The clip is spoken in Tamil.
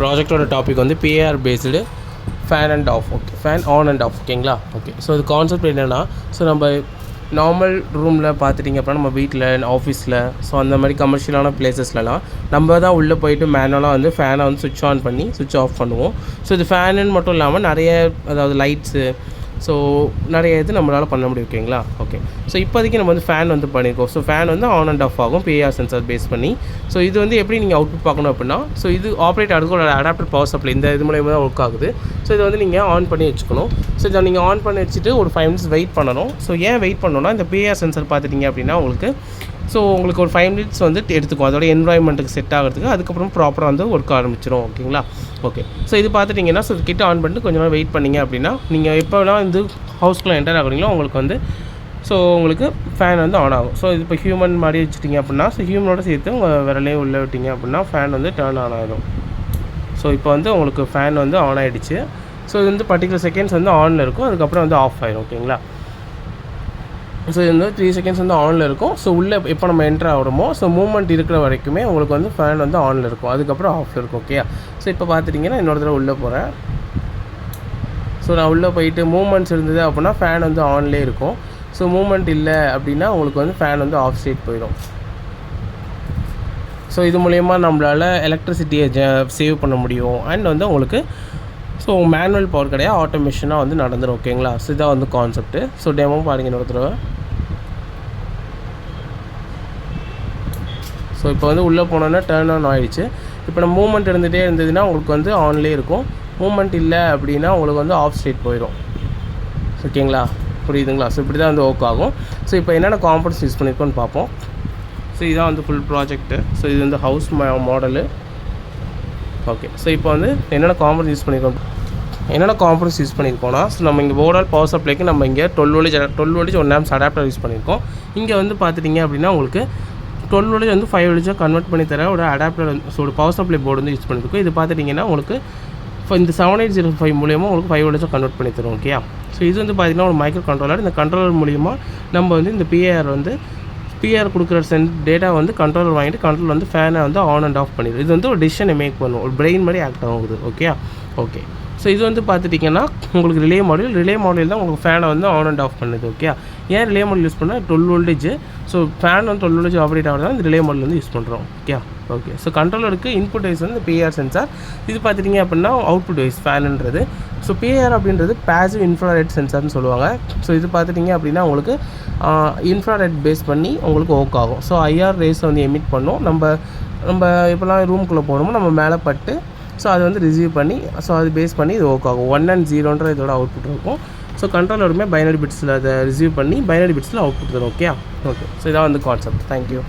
ப்ராஜெக்டோட டாபிக் வந்து PAR based fan and half. Okay, fan on and half. ஓகேங்களா? ஓகே, ஸோ இது கான்செப்ட் என்னென்னா, ஸோ நம்ம நார்மல் ரூமில் பார்த்துட்டிங்க அப்படின்னா நம்ம வீட்டில், ஆஃபீஸில், ஸோ அந்த மாதிரி கமர்ஷியலான பிளேசஸ்லலாம் நம்ம தான் உள்ளே போயிட்டு மேனுவலாக வந்து ஃபேனை வந்து சுவிட்ச் ஆன் பண்ணி சுவிட்ச் ஆஃப் பண்ணுவோம். ஸோ இது ஃபேனுன்னு மட்டும் இல்லாமல் நிறைய, அதாவது லைட்ஸு, ஸோ நிறைய இது நம்மளால் பண்ண முடியும். ஓகேங்களா? ஓகே, ஸோ இப்போதைக்கு நம்ம வந்து ஃபேன் வந்து பண்ணியிருக்கோம். ஸோ ஃபேன் வந்து ஆன் அண்ட் ஆஃப் ஆகும் பிஏஆர் சென்சார் பேஸ் பண்ணி. ஸோ இது வந்து எப்படி நீங்கள் அவுட்புட் பார்க்கணும் அப்படின்னா, ஸோ இது ஆப்ரேட் ஆகிறதுக்கு ஒரு அடாப்டர் பவர் சப்ளை இந்த இது மூலயமா தான் ஒர்க் ஆகுது. ஸோ இதை வந்து நீங்கள் ஆன் பண்ணி வச்சுக்கணும். ஸோ இதை நீங்கள் ஆன் பண்ணி வச்சுட்டு ஒரு 5 minutes வெயிட் பண்ணணும். ஸோ ஏன் வெயிட் பண்ணணும்னா, இந்த பிஏஆர் சென்சார் பார்த்துட்டிங்க அப்படின்னா உங்களுக்கு ஒரு 5 minutes வந்து எடுத்துக்கும் அதோட என்வாயன்மெண்ட்டுக்கு செட் ஆகிறதுக்கு. அதுக்கப்புறம் ப்ராப்பராக வந்து ஒர்க் ஆரம்பிச்சிடும். ஓகேங்களா? ஓகே, ஸோ இது பார்த்துட்டிங்கன்னா, ஸோ கிட்ட ஆன் பண்ணிட்டு கொஞ்சம் நேரம் வெயிட் பண்ணிங்க அப்படின்னா, நீங்கள் எப்போலாம் வந்து ஹவுஸ்க்குள்ளே என்டர் ஆகுறீங்களோ உங்களுக்கு வந்து உங்களுக்கு ஃபேன் வந்து ஆன் ஆகும். ஸோ இது இப்போ ஹியூமன் மாதிரி வச்சுட்டிங்க அப்படின்னா, ஸோ ஹியூமனோட சேர்த்து உங்கள் விரலையும் உள்ளே விட்டிங்க அப்படின்னா ஃபேன் வந்து டர்ன் ஆன் ஆகிடும். ஸோ இப்போ வந்து உங்களுக்கு ஃபேன் வந்து ஆன் ஆகிடுச்சு. ஸோ இது வந்து பர்டிகுலர் செகண்ட்ஸ் வந்து ஆனில் இருக்கும், அதுக்கப்புறம் வந்து ஆஃப் ஆகிடும். ஓகேங்களா? ஸோ இது வந்து 3 seconds வந்து ஆனில் இருக்கும். ஸோ உள்ளே எப்போ நம்ம என்ட்ரு ஆகிறோமோ, ஸோ மூவ்மெண்ட் இருக்கிற வரைக்குமே உங்களுக்கு வந்து ஃபேன் வந்து ஆனில் இருக்கும், அதுக்கப்புறம் ஆஃபில் இருக்கும். ஓகே, ஸோ இப்போ பார்த்துட்டிங்கன்னா இன்னொரு தடவை உள்ளே போகிறேன். ஸோ நான் உள்ளே போயிட்டு மூவ்மெண்ட்ஸ் இருந்தது அப்படின்னா ஃபேன் வந்து ஆன்லேயே இருக்கும். ஸோ மூவ்மெண்ட் இல்லை அப்படின்னா உங்களுக்கு வந்து ஃபேன் வந்து ஆஃப் ஸ்டேட் போயிடும். ஸோ இது மூலயமா நம்மளால் எலக்ட்ரிசிட்டியை சேவ் பண்ண முடியும். அண்ட் வந்து உங்களுக்கு மேனுவல் பவர் கிடையாது, ஆட்டோமேஷனாக வந்து நடந்துடும். ஓகேங்களா? ஸோ இதான் வந்து கான்செப்ட்டு. ஸோ டெமோ பாருங்கள் இன்னொரு தடவை. ஸோ இப்போ வந்து உள்ளே போனோன்னா டர்ன் ஆன் ஆகிடுச்சு. இப்போ நம்ம மூவ்மெண்ட் இருந்துகிட்டே இருந்ததுன்னா உங்களுக்கு வந்து ஆன்லேயே இருக்கும். மூவ்மெண்ட் இல்லை அப்படின்னா உங்களுக்கு வந்து ஆஃப் ஸ்டேட் போயிடும். ஓகேங்களா? புரியுதுங்களா? ஸோ இப்படி தான் வந்து ஒர்க் ஆகும். ஸோ இப்போ என்னென்ன காம்பனன்ட்ஸ் யூஸ் பண்ணியிருக்கோன்னு பார்ப்போம். ஸோ இதான் வந்து ஃபுல் ப்ராஜெக்ட்டு. ஸோ இது வந்து ஹவுஸ் மாடலு. ஓகே, ஸோ இப்போ வந்து என்னென்ன காம்பனன்ட்ஸ் யூஸ் பண்ணியிருக்கோம்னா, ஸோ நம்ம இங்கே ஓவரால் பவர் சப்ளைக்கு நம்ம இங்கே 12 voltage 1 amps அடாப்டர் யூஸ் பண்ணியிருக்கோம். இங்கே வந்து பார்த்துட்டிங்க அப்படின்னா உங்களுக்கு 12 voltage வந்து 5 voltage கன்வெர்ட் பண்ணி தர ஒரு அடாப்டர் ஒரு பவர் சப்ளை போர்டு வந்து யூஸ் பண்ணியிருக்கோம். இது பார்த்துட்டிங்கன்னா உங்களுக்கு இப்போ இந்த 7805 மூலியமாக உங்களுக்கு 5 voltage கன்வெர்ட் பண்ணி தரும். ஓகே, ஸோ இது வந்து பார்த்திங்கன்னா ஒரு மைக்ரோ கண்ட்ரோலர். இந்த கண்ட்ரோலர் மூலிமா நம்ம வந்து இந்த பிஏஆர் கொடுக்குற டேட்டா வந்து கண்ட்ரோலர் வாங்கிட்டு கண்ட்ரோல் வந்து ஃபேனை வந்து ஆன் அண்ட் ஆஃப் பண்ணிடுது. இது வந்து ஒரு டிசிஷனை மேக் பண்ணும், ஒரு பிரெயின் மாதிரி ஆக்ட் ஆகுது. ஓகே, ஸோ இது வந்து பார்த்துட்டிங்கன்னா உங்களுக்கு ரிலே மாடல் தான் உங்களுக்கு ஃபேனை வந்து ஆன் அண்ட் ஆஃப் பண்ணுது. ஓகே, ஏன் ரிலே மாடல் யூஸ் பண்ணால் 12 voltage, ஸோ ஃபேன் வந்து 12 voltage ஆப்ரேட் ஆகிறதா இந்த ரிலே மாடல் வந்து யூஸ் பண்ணுறோம். ஓகே, ஸோ கண்ட்ரோலருக்கு இன்புட் வைஸ் வந்து பிஏஆர் சென்சார். இது பார்த்துட்டிங்க அப்படின்னா அவுட்புட் வைஸ் ஃபேனுன்றது. ஸோ பிஏஆர் அப்படின்றது பேசிவ் இன்ஃப்ராரெட் சென்சார்னு சொல்லுவாங்க. ஸோ இது பார்த்துட்டிங்க அப்படின்னா உங்களுக்கு இன்ஃப்ராரெட் பேஸ் பண்ணி உங்களுக்கு ஒர்க் ஆகும். ஸோ ஐஆர் ரேஸை வந்து எமிட் பண்ணும். நம்ம இப்போலாம் ரூம்குள்ளே போகணுமோ நம்ம மேலே பட்டு ஸோ அதை வந்து ரிசீவ் பண்ணி ஸோ அது பேஸ் பண்ணி இது ஒர்க் ஆகும். 1 and 0 இதோட அவுட்புட் இருக்கும். ஸோ கண்ட்ரோலருமே பைனரி பிட்ஸில் அதை ரிசீவ் பண்ணி பைனரி பிட்ஸில் அவுட்புட் தரும். ஓகே, ஸோ இதான் வந்து கான்செப்ட். தேங்க்யூ.